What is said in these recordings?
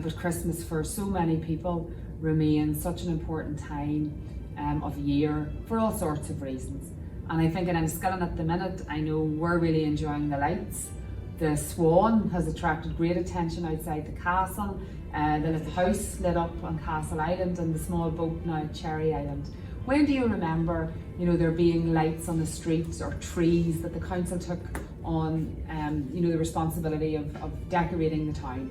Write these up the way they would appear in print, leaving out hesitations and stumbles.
but Christmas for so many people remains such an important time of year for all sorts of reasons. And I think in Enniskillen at the minute, I know we're really enjoying the lights. The Swan has attracted great attention outside the castle. The little house lit up on Castle Island and the small boat now at Cherry Island. When do you remember, there being lights on the streets or trees that the council took on, the responsibility of decorating the town?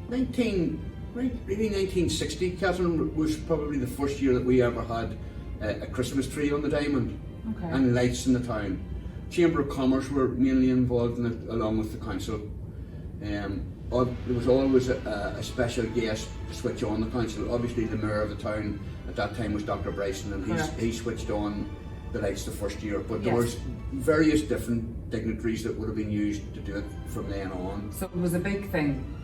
Maybe 1960, Catherine, was probably the first year that we ever had a Christmas tree on the diamond. Okay. And lights in the town. Chamber of Commerce were mainly involved in it along with the council. There was always a special guest to switch on the council. Obviously the mayor of the town at that time was Dr. Bryson, and he switched on the lights the first year, but there was various different dignitaries that would have been used to do it from then on. So it was a big thing.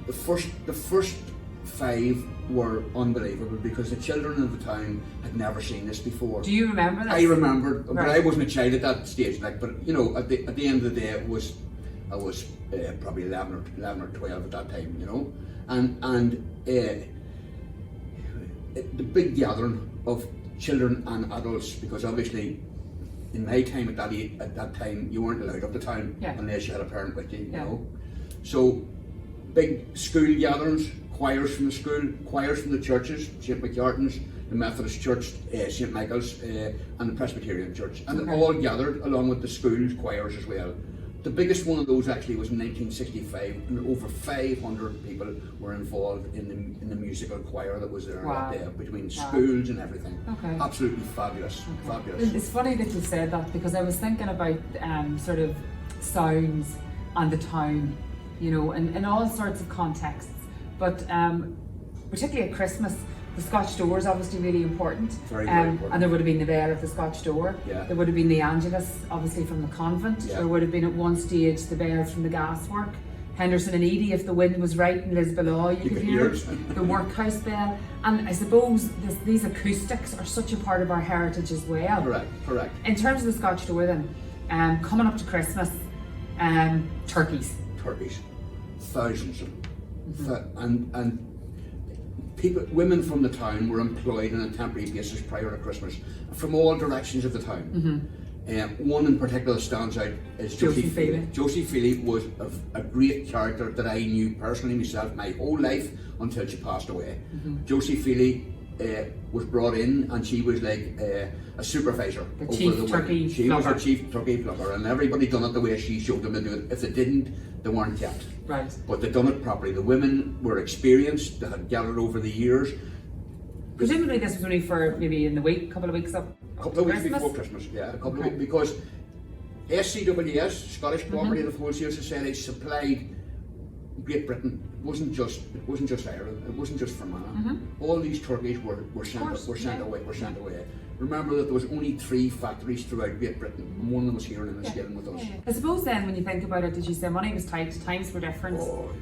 The first 5 were unbelievable because the children of the town had never seen this before. Do you remember this? I remember, but I wasn't a child at that stage. But at the end of the day, I was probably 11 or 12 at that time. And the big gathering of children and adults, because obviously in my time at that time you weren't allowed up the town unless you had a parent with you. You know, so big school gatherings. Choirs from the school, choirs from the churches, St. McYarton's, the Methodist Church, St. Michael's, and the Presbyterian Church. And they all gathered along with the school's choirs as well. The biggest one of those actually was in 1965, and over 500 people were involved in the musical choir that was there that day, between schools and everything. Okay. Absolutely fabulous, fabulous. It's funny that you said that, because I was thinking about sort of sounds and the town, in all sorts of contexts. But particularly at Christmas, the Scotch door is obviously really important. Very important. And there would have been the bell at the Scotch door. Yeah. There would have been the Angelus, obviously from the convent. Yeah. There would have been at one stage the bells from the gaswork. Henderson and Eady, if the wind was right in Lisbon, you could hear it. The workhouse bell. And I suppose these acoustics are such a part of our heritage as well. Correct. In terms of the Scotch door then, coming up to Christmas, turkeys. Thousands of them. And women from the town were employed on a temporary basis prior to Christmas from all directions of the town. One in particular stands out is Josie Feely. Josie Feely was a great character that I knew personally myself my whole life until she passed away. Josie Feely was brought in, and she was like a supervisor the over chief the turkey She plugger. was a chief turkey plugger, and everybody done it the way she showed them to do it. If they didn't, they weren't kept. Right. But they done it properly. The women were experienced. They had gathered over the years. Presumably this was only for maybe in the week, couple of weeks up. A couple of weeks before Christmas, a couple of weeks, because SCWS, Scottish Cooperative Wholesale Society, supplied Great Britain. It wasn't just Ireland. It wasn't just Fermanagh. All these turkeys were sent away. Remember that there was only 3 factories throughout Great Britain, and one of them was here in Enniskillen with us. I suppose then, when you think about it, as you say, money was tight, times were different,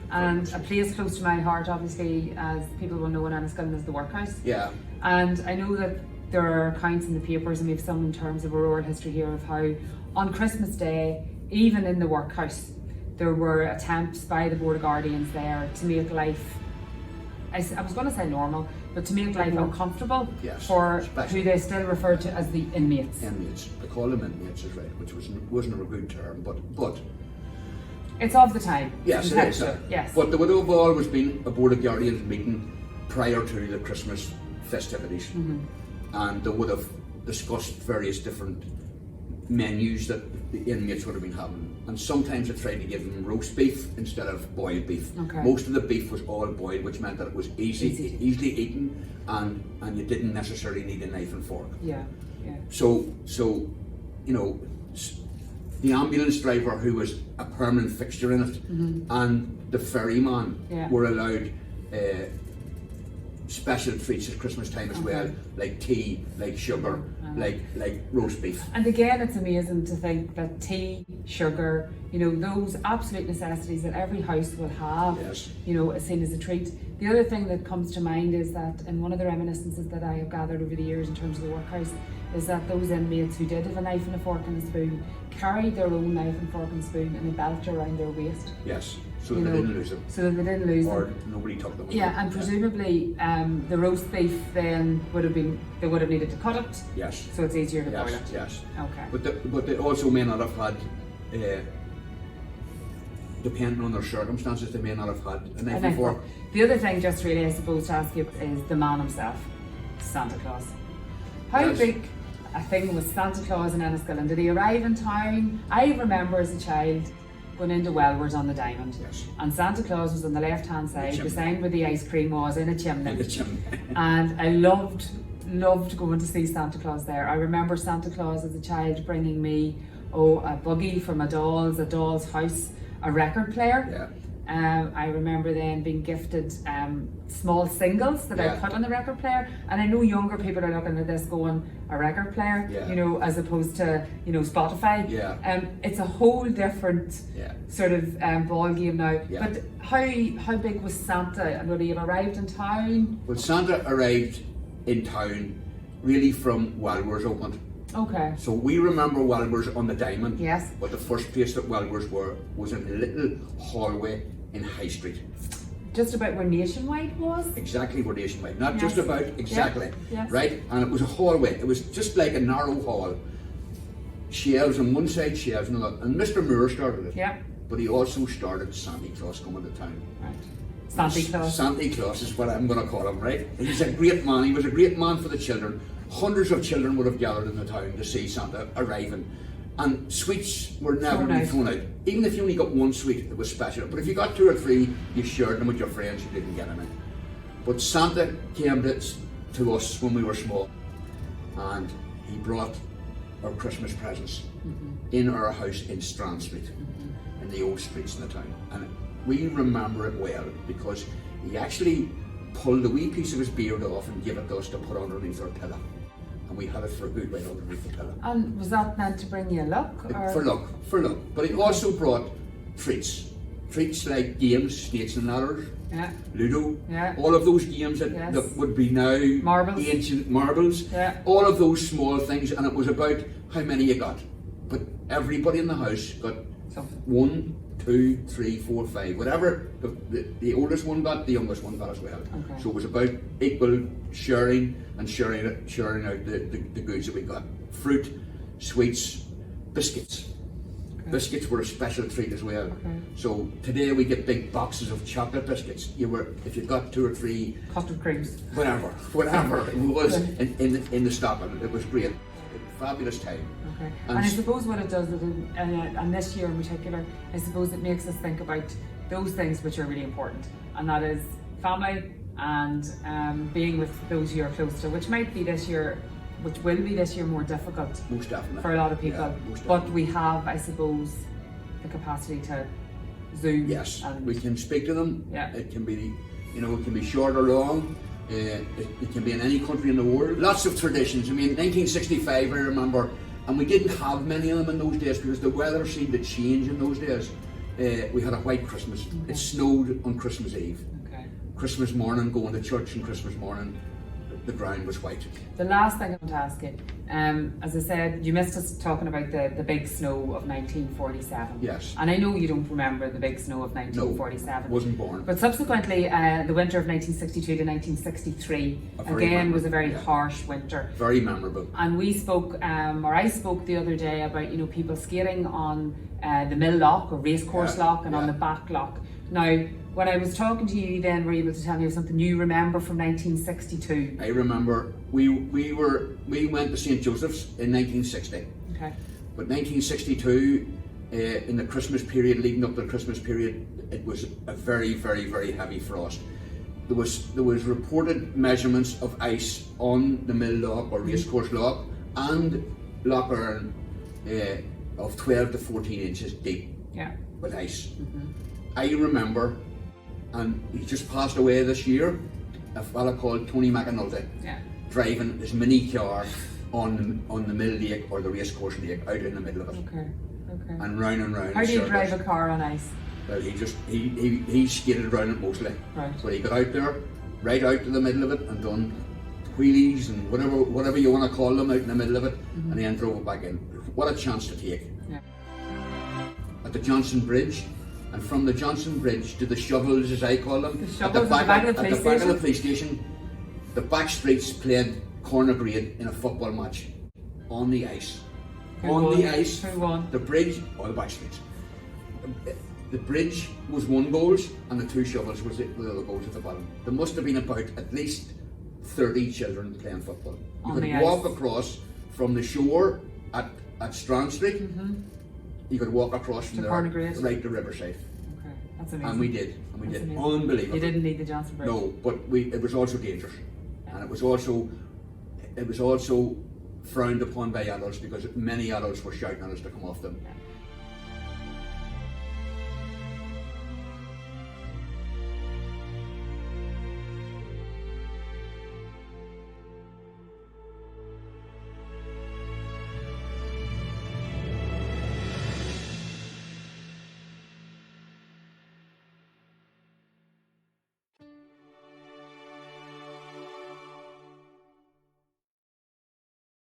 and a place close to my heart, obviously, as people will know in Enniskillen, is the workhouse. Yeah. And I know that there are accounts in the papers, and we have some in terms of our oral history here, of how on Christmas Day, even in the workhouse, there were attempts by the Board of Guardians there to make life, I was going to say normal, but to make life uncomfortable for who they still refer to as the inmates. Inmates. They call them inmates, is right, which wasn't a good term, but it's of the time. Yes, it is. Yes. But there would have always been a Board of Guardians meeting prior to the Christmas festivities, and they would have discussed various different menus that the inmates would have been having, and sometimes I tried to give them roast beef instead of boiled beef. Most of the beef was all boiled, which meant that it was easily eaten, and you didn't necessarily need a knife and fork. So the ambulance driver, who was a permanent fixture in it, and the ferryman were allowed special treats at Christmas time as well, like tea, like sugar, like roast beef. And again, it's amazing to think that tea, sugar, those absolute necessities that every house will have, as seen as a treat, The other thing that comes to mind is that in one of the reminiscences that I have gathered over the years in terms of the workhouse is that those inmates who did have a knife and a fork and a spoon carried their own knife and fork and spoon in a belt around their waist. Yes, so that they didn't lose them. So that they didn't lose or them. Or nobody took them. Yeah, and presumably the roast beef then would have been, they would have needed to cut it. Yes. So it's easier to boil it. Yes. Okay. But they also may not have had, depending on their circumstances, they may not have had a knife and fork. The other thing, just really, I suppose, to ask you is the man himself, Santa Claus. How big a thing was Santa Claus in Enniskillen? Did he arrive in town? I remember as a child going into Wellwards on the Diamond, and Santa Claus was on the left-hand side, beside where the ice cream was, in a chimney. And I loved going to see Santa Claus there. I remember Santa Claus as a child bringing me a buggy from a doll's house, a record player. Yeah. I remember then being gifted small singles that I put on the record player, and I know younger people are looking at this going, a record player, you know, as opposed to, you know, Spotify. It's a whole different sort of ball game now. But how big was Santa, and would he have arrived in town? Well, Santa arrived in town really from Wellwards opened. Okay. So we remember Wellwards on the Diamond. Yes. But the first place that Wellwards was in a little hallway in High Street. Just about where Nationwide was? Exactly where Nationwide. Not just about, exactly. Yes. Right? And it was a hallway. It was just like a narrow hall. Shelves on one side, shelves on the other. And Mr. Moore started it. Yeah. But he also started Santa Claus coming to town. Right. Santa Claus. Santa Claus is what I'm going to call him, right? He's a great man. He was a great man for the children. Hundreds of children would have gathered in the town to see Santa arriving. And sweets were never thrown out. Even if you only got one sweet, it was special. But if you got 2 or 3, you shared them with your friends, you didn't get any. But Santa came to us when we were small, and he brought our Christmas presents in our house in Strand Street, in the old streets in the town. And we remember it well because he actually pulled a wee piece of his beard off and gave it to us to put underneath our pillow. And we had it for a good while underneath the pillow. And was that meant to bring you luck? Or? For luck. But he also brought treats. Treats like games, snakes and ladders, Ludo, all of those games that would be now ancient marbles, all of those small things, and it was about how many you got. But everybody in the house got 1, 2, 3, 4, 5, whatever the oldest one got, the youngest one got as well. So it was about equal sharing and sharing out the goods that we got. Fruit, sweets, biscuits. Biscuits were a special treat as well. So today we get big boxes of chocolate biscuits. If you got 2 or 3 custard creams, whatever it was in the stock, and it was great. Fabulous time. And I suppose what it does, and this year in particular, I suppose it makes us think about those things which are really important, and that is family and being with those you're close to, which will be this year more difficult. Most definitely. For a lot of people. But we have, I suppose, the capacity to Zoom. Yes, we can speak to them. It can be, it can be short or long. It can be in any country in the world. Lots of traditions. I mean, 1965, I remember, and we didn't have many of them in those days because the weather seemed to change in those days. We had a white Christmas. It snowed on Christmas Eve. Christmas morning, going to church on Christmas morning, the ground was white. The last thing I want to ask you, as I said, you missed us talking about the big snow of 1947. Yes. And I know you don't remember the big snow of 1947. No, wasn't born. But subsequently, the winter of 1962 to 1963, again, was a very harsh winter. Very memorable. And we spoke, or I spoke the other day about, people skating on the Mill Lock or Racecourse Lock and on the back lock. Now, when I was talking to you, then were you able to tell me of something you remember from 1962? I remember we went to St. Joseph's in 1960. But 1962, in the Christmas period, leading up to the Christmas period, it was a very, very, very heavy frost. There was reported measurements of ice on the Mill Lock or Racecourse Lock and Loch Earn of 12 to 14 inches deep with ice. I remember, and he just passed away this year, a fella called Tony McAnulty, driving his mini car on the Mill Lake or the Racecourse Lake out in the middle of it. And round and round. How do you drive a car on ice? Well, he skated around it mostly. Right. But he got out there, right out to the middle of it, and done wheelies and whatever you want to call them out in the middle of it, and then drove it back in. What a chance to take. Yeah. At the Johnson Bridge, and from the Johnson Bridge to the shovels, as I call them, at the back of the police station, the back streets played corner grade in a football match on the ice. Who won? The bridge or the back streets. The bridge was 1 goal and the 2 shovels was the other goals at the bottom. There must have been about at least 30 children playing football. You could walk across from the shore at Strand Street. You could walk across from there right to Riverside. Okay, that's amazing. And we did. Amazing. Unbelievable. You didn't need the Johnson Bridge. No, but it was also dangerous. And it was also frowned upon by adults because many adults were shouting at us to come off them. Yeah.